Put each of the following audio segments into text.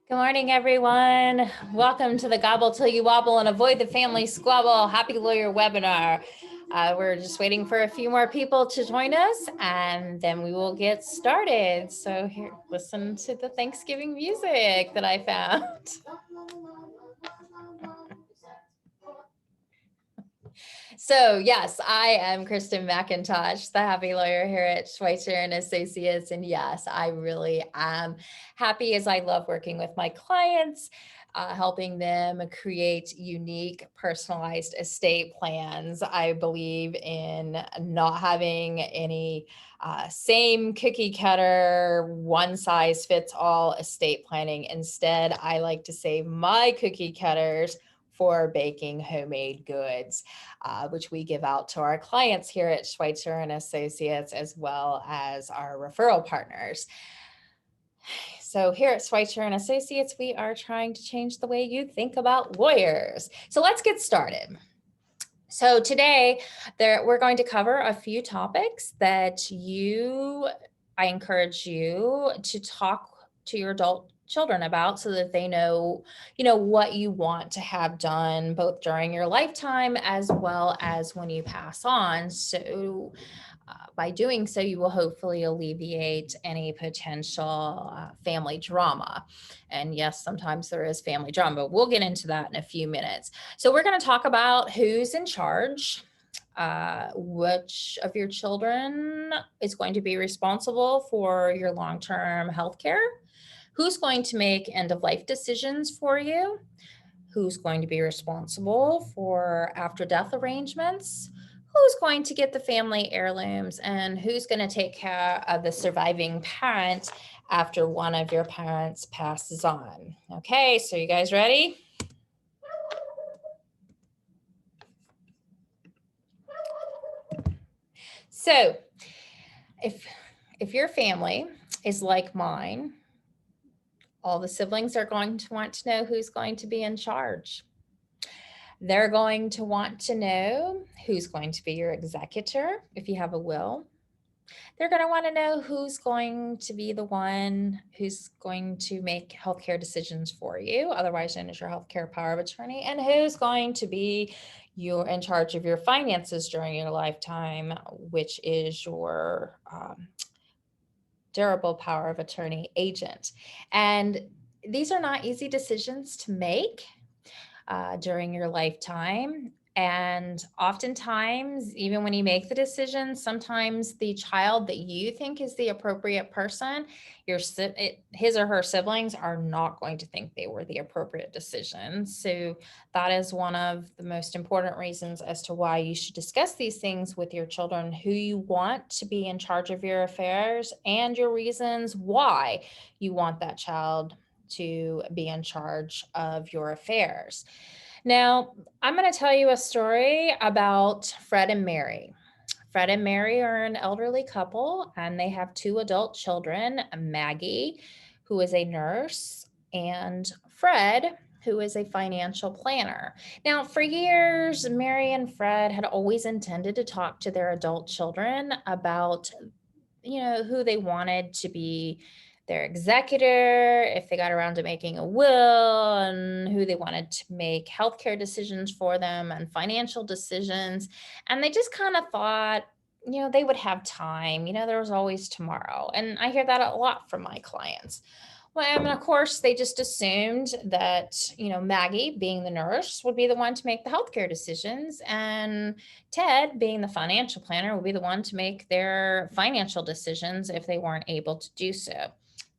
Good morning, everyone. Welcome to the Gobble Till You Wobble and Avoid the Family Squabble Happy Lawyer webinar. We're just waiting for a few more people to join us and then we will get started. So here, listen to the Thanksgiving music that I found. So yes, I am Kristen McIntosh, the happy lawyer here at Schweitzer and Associates. And yes, I really am happy as I love working with my clients, helping them create unique, personalized estate plans. I believe in not having any same cookie cutter, one size fits all estate planning. Instead, I like to save my cookie cutters for baking homemade goods, which we give out to our clients here at Schweitzer and Associates, as well as our referral partners. So here at Schweitzer and Associates, we are trying to change the way you think about lawyers. So let's get started. So today we're going to cover a few topics that I encourage you to talk to your adult children about so that they know, what you want to have done both during your lifetime as well as when you pass on. So by doing so, you will hopefully alleviate any potential family drama. And yes, sometimes there is family drama, but we'll get into that in a few minutes. So we're going to talk about who's in charge, which of your children is going to be responsible for your long-term health care, who's going to make end-of-life decisions for you, who's going to be responsible for after-death arrangements, who's going to get the family heirlooms, and who's going to take care of the surviving parent after one of your parents passes on. Okay, so you guys ready? So if your family is like mine, all the siblings are going to want to know who's going to be in charge. They're going to want to know who's going to be your executor if you have a will. They're going to want to know who's going to be the one who's going to make healthcare decisions for you, otherwise known as your healthcare power of attorney, and who's going to be in charge of your finances during your lifetime, which is your durable power of attorney agent. And these are not easy decisions to make during your lifetime. And oftentimes, even when you make the decision, sometimes the child that you think is the appropriate person, his or her siblings are not going to think they were the appropriate decision. So that is one of the most important reasons as to why you should discuss these things with your children, who you want to be in charge of your affairs and your reasons why you want that child to be in charge of your affairs. Now, I'm going to tell you a story about Fred and Mary. Fred and Mary are an elderly couple, and they have two adult children, Maggie, who is a nurse, and Fred, who is a financial planner. Now, for years, Mary and Fred had always intended to talk to their adult children about, who they wanted to be their executor, if they got around to making a will, and who they wanted to make healthcare decisions for them and financial decisions. And they just kind of thought, they would have time. There was always tomorrow. And I hear that a lot from my clients. Well, I mean, of course, they just assumed that, Maggie, being the nurse, would be the one to make the healthcare decisions, and Ted, being the financial planner, would be the one to make their financial decisions if they weren't able to do so.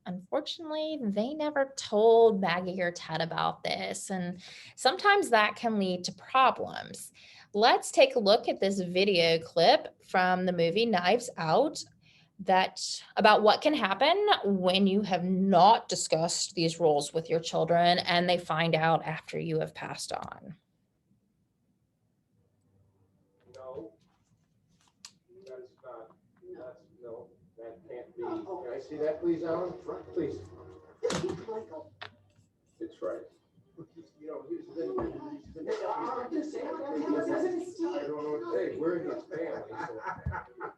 Unfortunately, they never told Maggie or Ted about this, and sometimes that can lead to problems. Let's take a look at this video clip from the movie Knives Out about what can happen when you have not discussed these rules with your children and they find out after you have passed on. No, that is not, no, that can't be. Can I see that, please, Alan? Please. It's right. You know, here's the thing. I don't know what to say. We're in his family, so.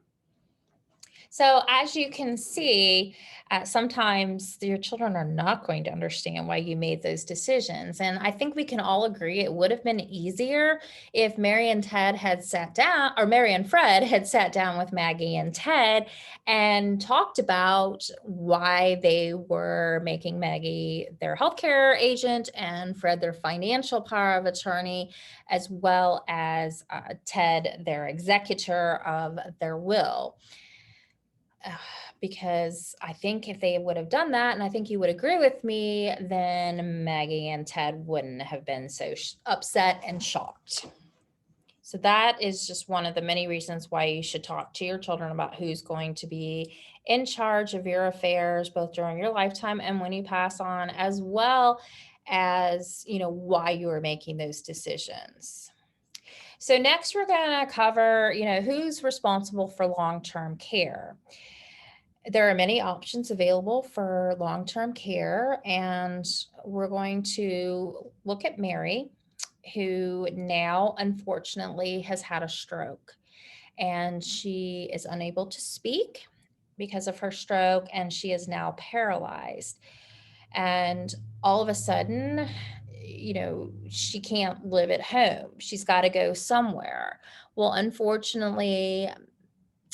So, as you can see, sometimes your children are not going to understand why you made those decisions. And I think we can all agree it would have been easier if Mary and Ted had sat down, or Mary and Fred had sat down with Maggie and Ted and talked about why they were making Maggie their healthcare agent and Fred their financial power of attorney, as well as Ted their executor of their will. Because I think if they would have done that, and I think you would agree with me, then Maggie and Ted wouldn't have been so upset and shocked. So that is just one of the many reasons why you should talk to your children about who's going to be in charge of your affairs, both during your lifetime and when you pass on, as well as, why you are making those decisions. So next we're going to cover, who's responsible for long-term care. There are many options available for long-term care, and we're going to look at Mary, who now unfortunately has had a stroke, and she is unable to speak because of her stroke, and she is now paralyzed. And all of a sudden, she can't live at home. She's got to go somewhere. Well, unfortunately,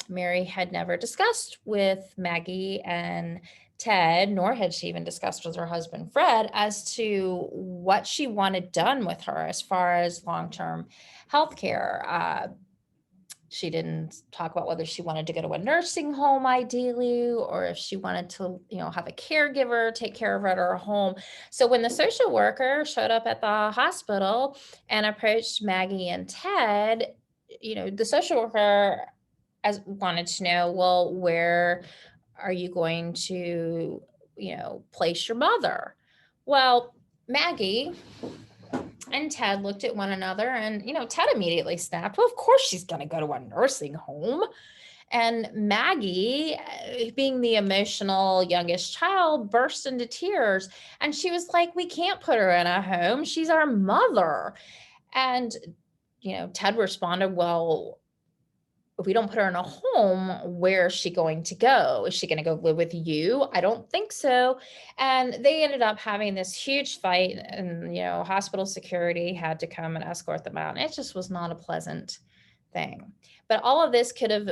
Mary had never discussed with Maggie and Ted, nor had she even discussed with her husband, Fred, as to what she wanted done with her as far as long-term health care. She didn't talk about whether she wanted to go to a nursing home ideally, or if she wanted to, have a caregiver take care of her at her home. So when the social worker showed up at the hospital and approached Maggie and Ted, the social worker wanted to know, well, where are you going to, place your mother? Well, Maggie and Ted looked at one another, and, Ted immediately snapped, well, of course she's going to go to a nursing home. And Maggie, being the emotional youngest child, burst into tears. And she was like, we can't put her in a home. She's our mother. And, Ted responded, well, if we don't put her in a home, where is she going to go? Is she going to go live with you? I don't think so. And they ended up having this huge fight, and, hospital security had to come and escort them out. And it just was not a pleasant thing. But all of this could have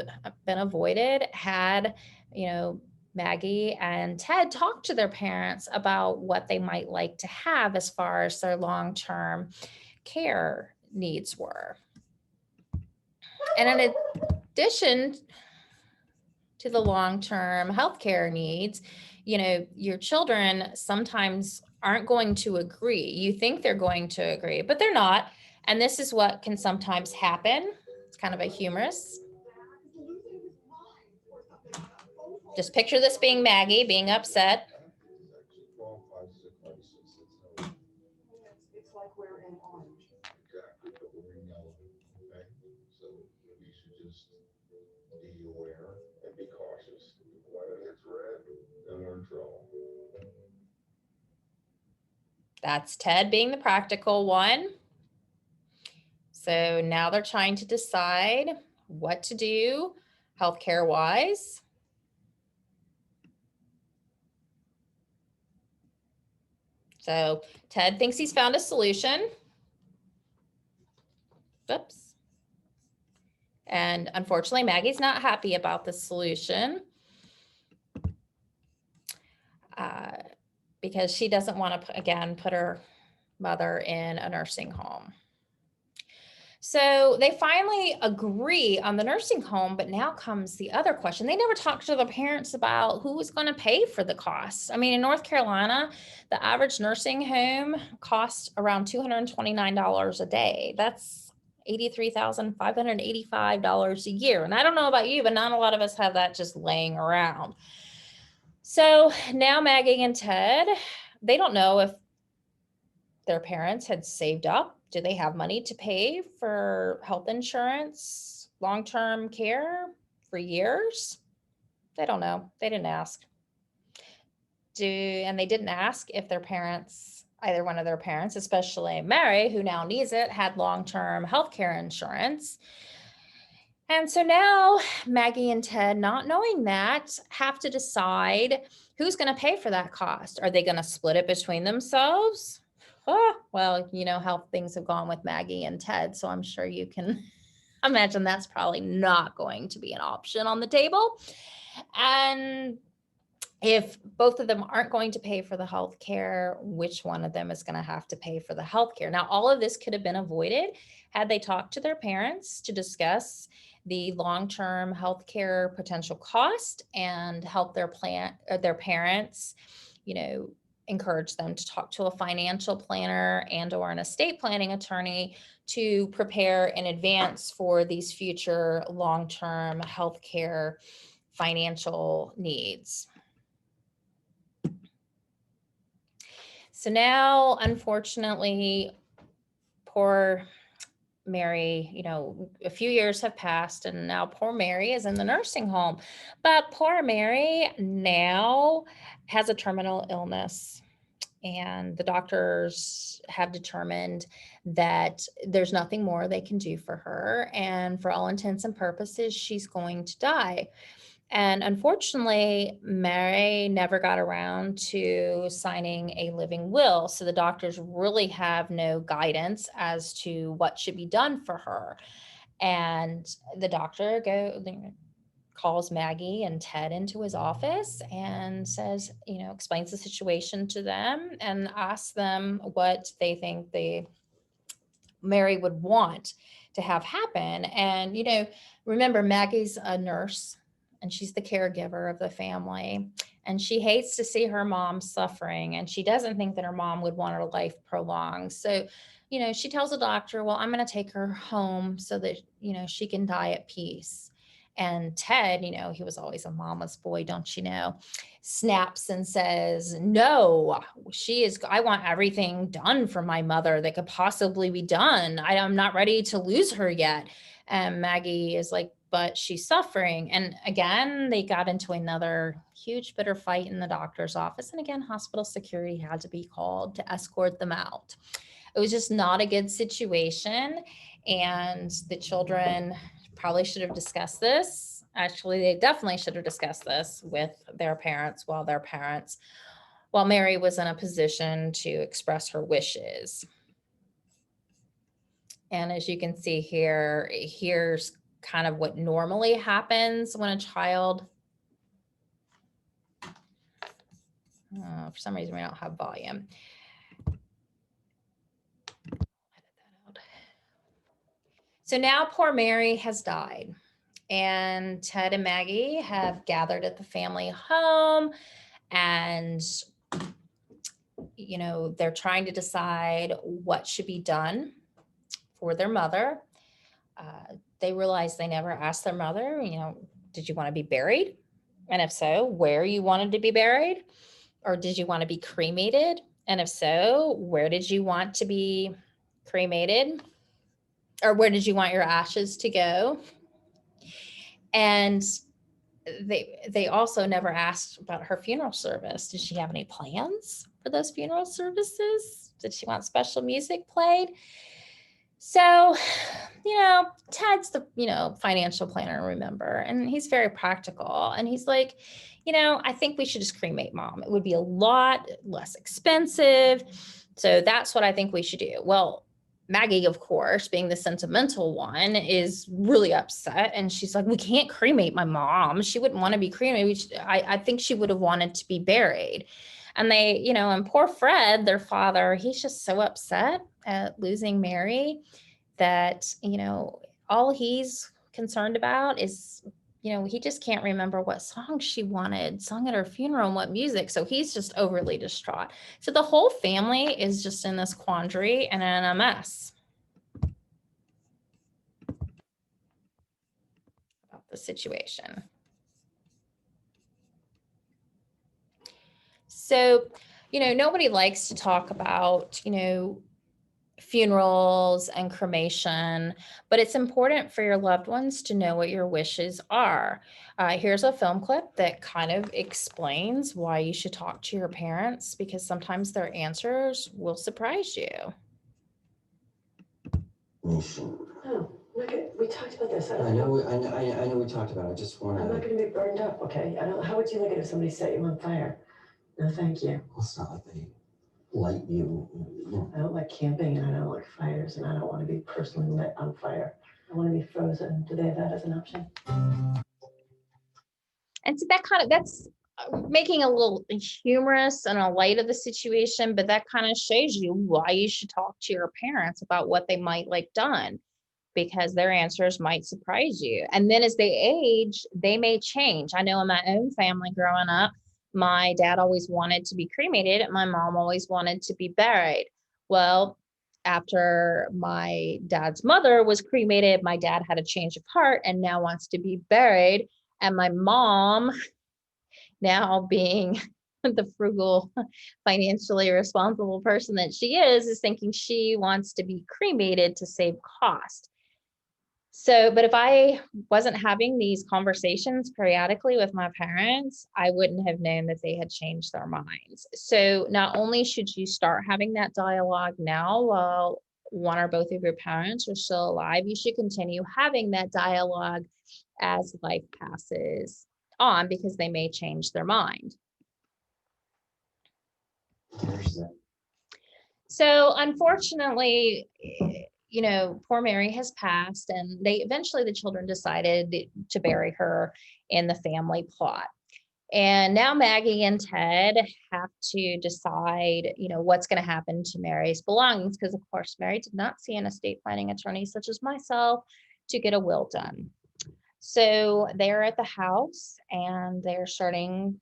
been avoided had, Maggie and Ted talked to their parents about what they might like to have as far as their long-term care needs were. And in addition to the long-term healthcare needs, your children sometimes aren't going to agree. You think they're going to agree, but they're not. And this is what can sometimes happen. It's kind of a humorous. Just picture this being Maggie being upset. It's like we're in orange. Exactly, but we're in yellow. Okay, so you should just be aware and be cautious. When it hits red, then we're in trouble. That's Ted being the practical one. So now they're trying to decide what to do healthcare wise. So Ted thinks he's found a solution. Oops. And unfortunately, Maggie's not happy about the solution because she doesn't want to, again, put her mother in a nursing home. So they finally agree on the nursing home, but now comes the other question. They never talked to the parents about who was going to pay for the costs. I mean, in North Carolina, the average nursing home costs around $229 a day. That's $83,585 a year. And I don't know about you, but not a lot of us have that just laying around. So now Maggie and Ted, they don't know if their parents had saved up. Do they have money to pay for health insurance, long-term care for years? They don't know. They didn't ask. And they didn't ask if their parents, either one of their parents, especially Mary, who now needs it, had long-term health care insurance. And so now Maggie and Ted, not knowing that, have to decide who's going to pay for that cost. Are they going to split it between themselves? Oh, well, you know how things have gone with Maggie and Ted, so I'm sure you can imagine that's probably not going to be an option on the table. And if both of them aren't going to pay for the health care, which one of them is going to have to pay for the health care? Now, all of this could have been avoided had they talked to their parents to discuss the long-term health care potential cost and help their parents, you know, encourage them to talk to a financial planner and or an estate planning attorney to prepare in advance for these future long-term health care financial needs. So now, unfortunately, poor Mary, you know, a few years have passed and now poor Mary is in the nursing home. But poor Mary now has a terminal illness. And the doctors have determined that there's nothing more they can do for her. And for all intents and purposes, she's going to die. And unfortunately, Mary never got around to signing a living will. So the doctors really have no guidance as to what should be done for her. And the doctor calls Maggie and Ted into his office and says, you know, explains the situation to them and asks them what they think Mary would want to have happen. And, you know, remember, Maggie's a nurse and she's the caregiver of the family. And she hates to see her mom suffering. And she doesn't think that her mom would want her life prolonged. So, you know, she tells the doctor, well, I'm going to take her home so that, you know, she can die at peace. And Ted, you know, he was always a mama's boy, don't you know, snaps and says, no, I want everything done for my mother that could possibly be done. I'm not ready to lose her yet. And Maggie is like, but she's suffering. And again, they got into another huge bitter fight in the doctor's office. And again, hospital security had to be called to escort them out. It was just not a good situation. And the children probably should have discussed this. Actually, they definitely should have discussed this with their parents while Mary was in a position to express her wishes. And as you can see here, here's kind of what normally happens when a child, for some reason we don't have volume. So now poor Mary has died. And Ted and Maggie have gathered at the family home and, you know, they're trying to decide what should be done for their mother. They realize they never asked their mother, you know, did you want to be buried? And if so, where you wanted to be buried? Or did you want to be cremated? And if so, where did you want to be cremated? Or where did you want your ashes to go? And they also never asked about her funeral service. Did she have any plans for those funeral services? Did she want special music played? So, you know, Ted's the, you know, financial planner, remember, and he's very practical. And he's like, you know, I think we should just cremate mom. It would be a lot less expensive. So that's what I think we should do. Well, Maggie, of course, being the sentimental one, is really upset. And she's like, we can't cremate my mom. She wouldn't want to be cremated. I think she would have wanted to be buried. And they, you know, and poor Fred, their father, he's just so upset at losing Mary that, you know, all he's concerned about is, you know, he just can't remember what song she wanted sung at her funeral and what music. So he's just overly distraught. So the whole family is just in this quandary and in a mess about the situation. So, you know, nobody likes to talk about, you know, funerals and cremation, but it's important for your loved ones to know what your wishes are. Here's a film clip that kind of explains why you should talk to your parents because sometimes their answers will surprise you. Oh, look at We talked about this. I I don't know, know. I know we talked about it. I just I'm not wanna, gonna be burned up, okay? I don't. How would you like it if somebody set you on fire? No, thank you. well, it's not like they light you, I don't like camping and I don't like fires and I don't want to be personally lit on fire. I want to be frozen. Do they have that as an option? And so that's making a little humorous and a light of the situation, but that kind of shows you why you should talk to your parents about what they might like done, because their answers might surprise you. And then as they age, they may change. I know in my own family growing up, my dad always wanted to be cremated and my mom always wanted to be buried. Well, after my dad's mother was cremated, my dad had a change of heart and now wants to be buried. And my mom, now being the frugal, financially responsible person that she is thinking she wants to be cremated to save cost. So, but if I wasn't having these conversations periodically with my parents, I wouldn't have known that they had changed their minds. So, not only should you start having that dialogue now while one or both of your parents are still alive, you should continue having that dialogue as life passes on because they may change their mind. there's that. So, unfortunately, poor Mary has passed, and the children decided to bury her in the family plot. And now Maggie and Ted have to decide, what's going to happen to Mary's belongings, because of course Mary did not see an estate planning attorney such as myself to get a will done. So they're at the house and they're starting,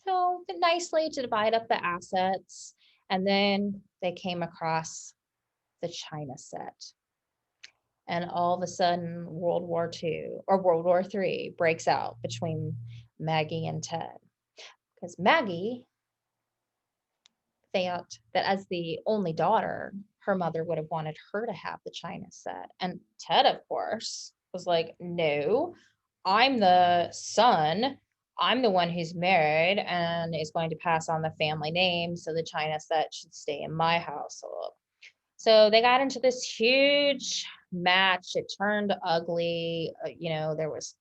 nicely to divide up the assets. And then they came across the China set. And all of a sudden, World War II or World War III breaks out between Maggie and Ted. Because Maggie thought that as the only daughter, her mother would have wanted her to have the China set. And Ted, of course, was like, no, I'm the son. I'm the one who's married and is going to pass on the family name. So the China set should stay in my household. So they got into this huge match. It turned ugly. There was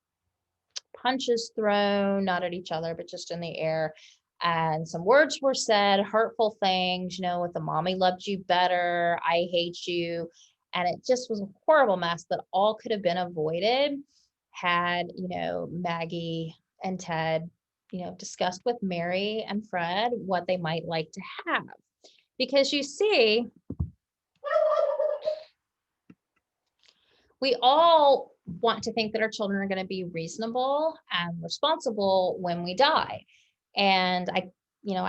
punches thrown, not at each other, but just in the air. And some words were said, hurtful things, with the mommy loved you better, I hate you. And it just was a horrible mess that all could have been avoided had, Maggie and Ted, discussed with Mary and Fred what they might like to have. Because you see, we all want to think that our children are going to be reasonable and responsible when we die. And I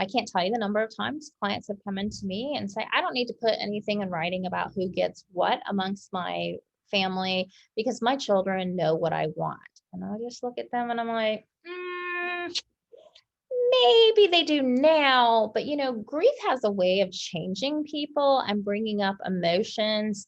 can't tell you the number of times clients have come into me and say, I don't need to put anything in writing about who gets what amongst my family because my children know what I want. And I just look at them and I'm like, maybe they do now, but grief has a way of changing people and bringing up emotions,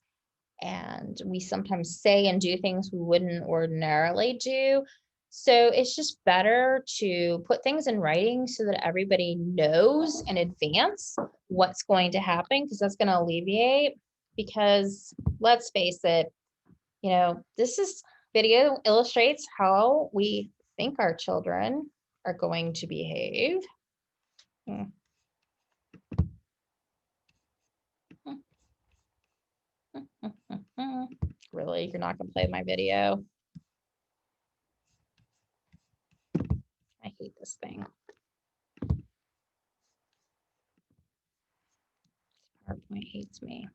and we sometimes say and do things we wouldn't ordinarily do. So it's just better to put things in writing so that everybody knows in advance what's going to happen, because that's going to alleviate. Because let's face it, this video illustrates how we think our children are going to behave. Really, you're not going to play my video? I hate this thing. PowerPoint hates me.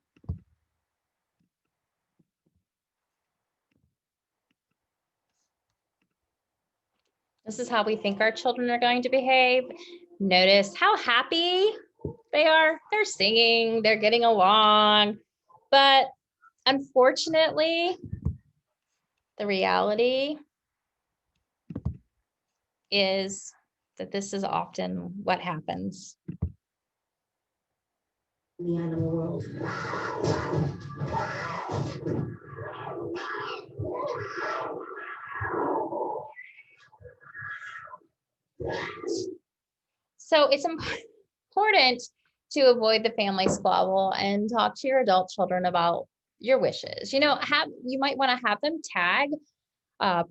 This is how we think our children are going to behave. Notice how happy they are. They're singing, they're getting along. But unfortunately, the reality is that this is often what happens. In the animal world. So it's important to avoid the family squabble and talk to your adult children about, your wishes. You might want to have them tag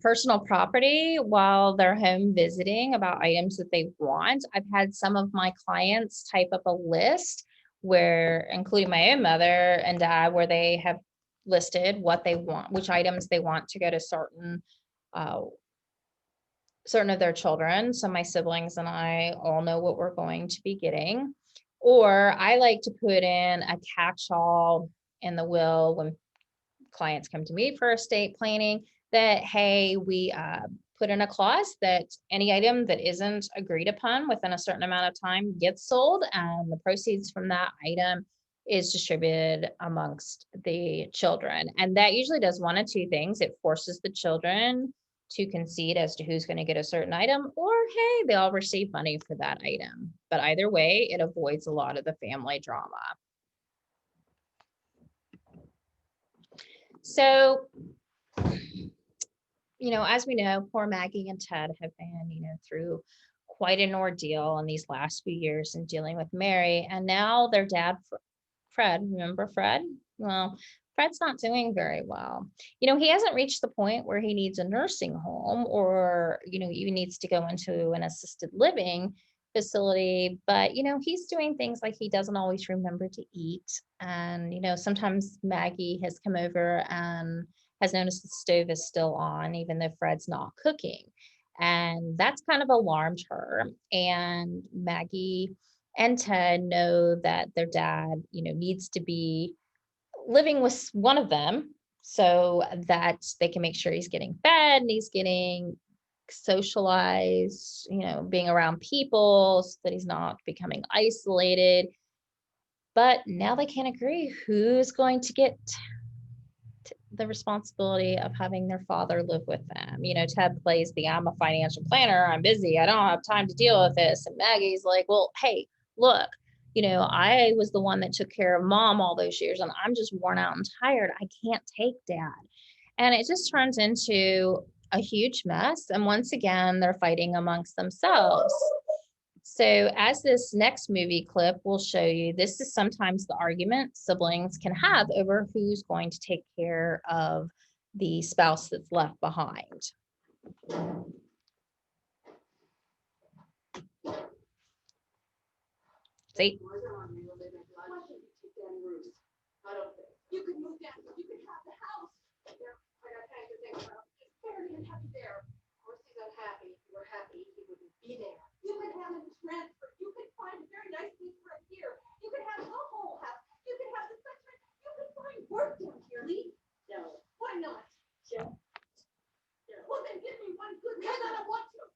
personal property while they're home visiting about items that they want. I've had some of my clients type up a list where, including my own mother and dad, where they have listed what they want, which items they want to go to uh, certain of their children. So my siblings and I all know what we're going to be getting. Or I like to put in a catch-all in the will when clients come to me for estate planning that, hey, we put in a clause that any item that isn't agreed upon within a certain amount of time gets sold, and the proceeds from that item is distributed amongst the children. And that usually does one of two things. It forces the children to concede as to who's going to get a certain item, or hey, they all receive money for that item. But either way, it avoids a lot of the family drama. So, as we know, poor Maggie and Ted have been, through quite an ordeal in these last few years in dealing with Mary. And now their dad, Fred, remember Fred? Well, Fred's not doing very well. He hasn't reached the point where he needs a nursing home or, even needs to go into an assisted living facility. But, he's doing things like he doesn't always remember to eat. And, sometimes Maggie has come over and has noticed the stove is still on, even though Fred's not cooking. And that's kind of alarmed her. And Maggie and Ted know that their dad, needs to be living with one of them so that they can make sure he's getting fed and he's getting socialized, being around people so that he's not becoming isolated. But now they can't agree who's going to get the responsibility of having their father live with them. Ted plays the I'm a financial planner, I'm busy, I don't have time to deal with this. And Maggie's like, well, hey, look, I was the one that took care of mom all those years and I'm just worn out and tired. I can't take dad. And it just turns into a huge mess. And once again, they're fighting amongst themselves. So as this next movie clip will show you, this is sometimes the argument siblings can have over who's going to take care of the spouse that's left behind. See? You could move down, you could have the house. There, I got time to think about. He's very unhappy there. Of course, he's unhappy. If he were happy, he wouldn't be there. You could have him transferred. You could find a very nice place right here. You could have the whole house. You could have the section. You could find work down here, Lee. No. Why not? Just. No. Well, then give me one good reason. I don't want to.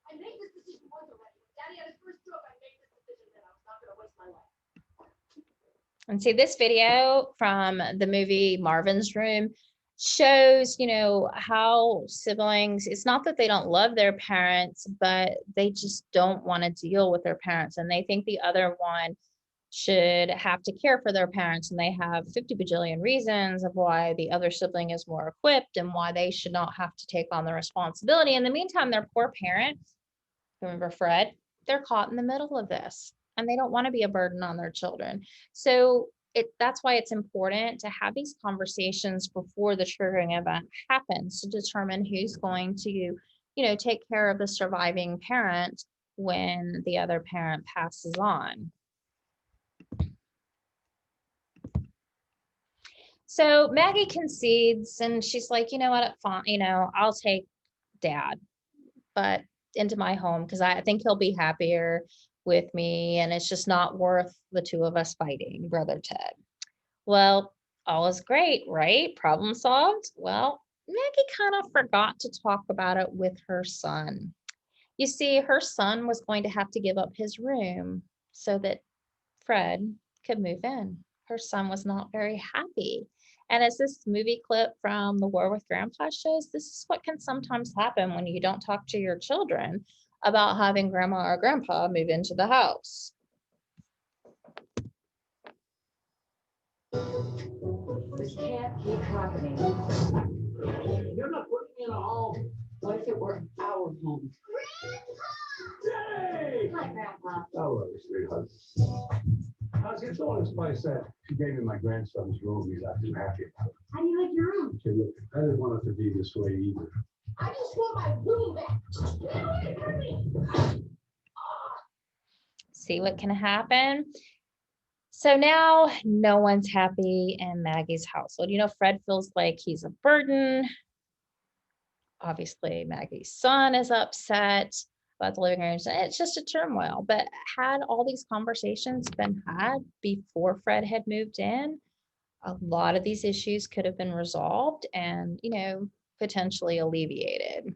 I made this decision once already. When Daddy had his first stroke, I made this decision that I was not going to waste my life. And see, this video from the movie Marvin's Room shows, how siblings, it's not that they don't love their parents, but they just don't want to deal with their parents. And they think the other one should have to care for their parents. And they have 50 bajillion reasons of why the other sibling is more equipped and why they should not have to take on the responsibility. In the meantime, their poor parents, remember Fred, they're caught in the middle of this. And they don't want to be a burden on their children. So that's why it's important to have these conversations before the triggering event happens to determine who's going to, take care of the surviving parent when the other parent passes on. So Maggie concedes and she's like, you know what, fine, I'll take dad, but into my home because I think he'll be happier with me and it's just not worth the two of us fighting, brother Ted. Well, all is great, right? Problem solved. Well, Maggie kind of forgot to talk about it with her son. You see, her son was going to have to give up his room so that Fred could move in. Her son was not very happy. And as this movie clip from The War with Grandpa shows, this is what can sometimes happen when you don't talk to your children about having grandma or grandpa move into the house. This can't keep happening. You're not putting me in a home. What if it were our home? Hey! Hi, Grandpa. Hello, sweetheart. How's your daughter's place at? She gave me my grandson's room. He's not too happy about it. How do you like your room? Okay, look, I didn't want it to be this way either. I just want my room back. Get away from me. See what can happen. So now no one's happy in Maggie's household. Fred feels like he's a burden. Obviously, Maggie's son is upset about the living room. It's just a turmoil. But had all these conversations been had before Fred had moved in, a lot of these issues could have been resolved and, potentially alleviated.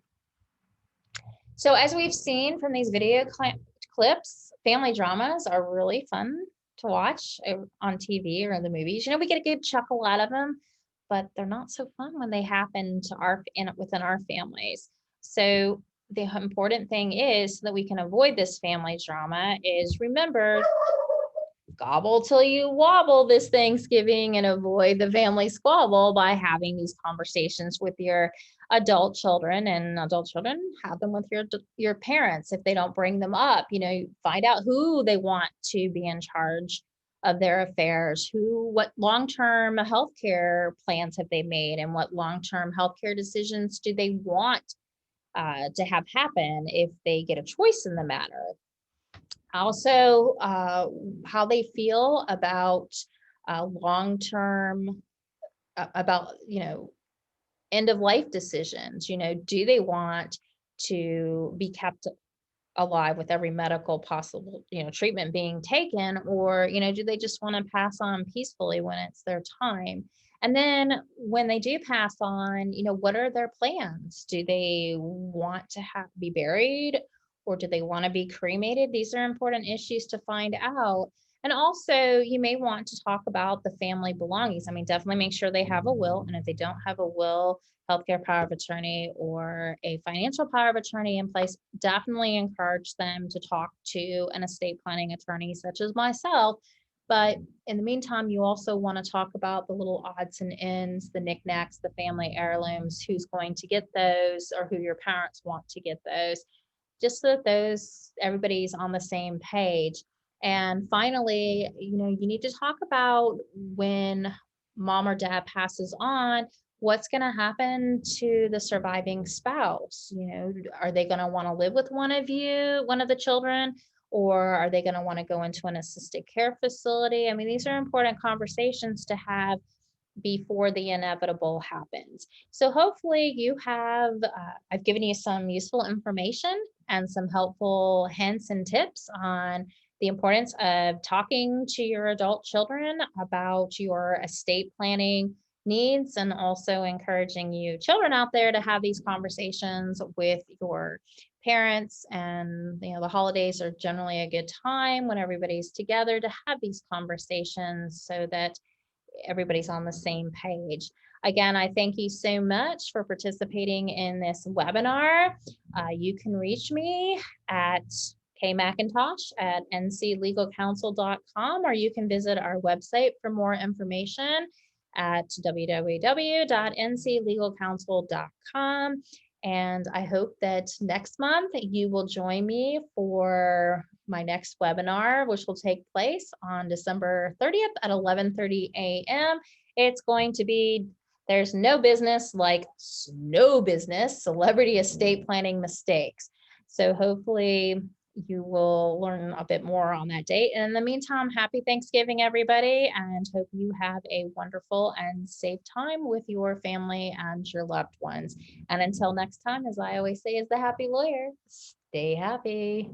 So as we've seen from these video clips, family dramas are really fun to watch on TV or in the movies. We get a good chuckle out of them, but they're not so fun when they happen to within our families. So the important thing is, so that we can avoid this family drama, is remember, gobble till you wobble this Thanksgiving and avoid the family squabble by having these conversations with your adult children, and adult children have them with your parents. If they don't bring them up, find out who they want to be in charge of their affairs, what long-term healthcare plans have they made, and what long-term healthcare decisions do they want to have happen if they get a choice in the matter. Also, how they feel about long-term, about, end of life decisions. Do they want to be kept alive with every medical possible, treatment being taken, or, do they just want to pass on peacefully when it's their time? And then when they do pass on, what are their plans? Do they want to be buried, or do they want to be cremated? These are important issues to find out. And also, you may want to talk about the family belongings. Definitely make sure they have a will. And if they don't have a will, healthcare power of attorney, or a financial power of attorney in place, definitely encourage them to talk to an estate planning attorney such as myself. But in the meantime, you also want to talk about the little odds and ends, the knickknacks, the family heirlooms, who's going to get those, or who your parents want to get those, just so that everybody's on the same page. And finally, you need to talk about when mom or dad passes on, what's going to happen to the surviving spouse. Are they going to want to live with one of the children, or are they going to want to go into an assisted care facility? These are important conversations to have before the inevitable happens. So hopefully I've given you some useful information and some helpful hints and tips on the importance of talking to your adult children about your estate planning needs, and also encouraging you children out there to have these conversations with your parents. And the holidays are generally a good time when everybody's together to have these conversations so that everybody's on the same page. Again, I thank you so much for participating in this webinar. You can reach me at kmcintosh@nclegalcounsel.com, or you can visit our website for more information at www.nclegalcounsel.com. And I hope that next month you will join me for my next webinar, which will take place on December 30th at 11:30 a.m. It's going to be There's No Business Like Snow Business, Celebrity Estate Planning Mistakes. So hopefully you will learn a bit more on that date. And in the meantime, happy Thanksgiving, everybody, and hope you have a wonderful and safe time with your family and your loved ones. And until next time, as I always say, as the happy lawyer, stay happy.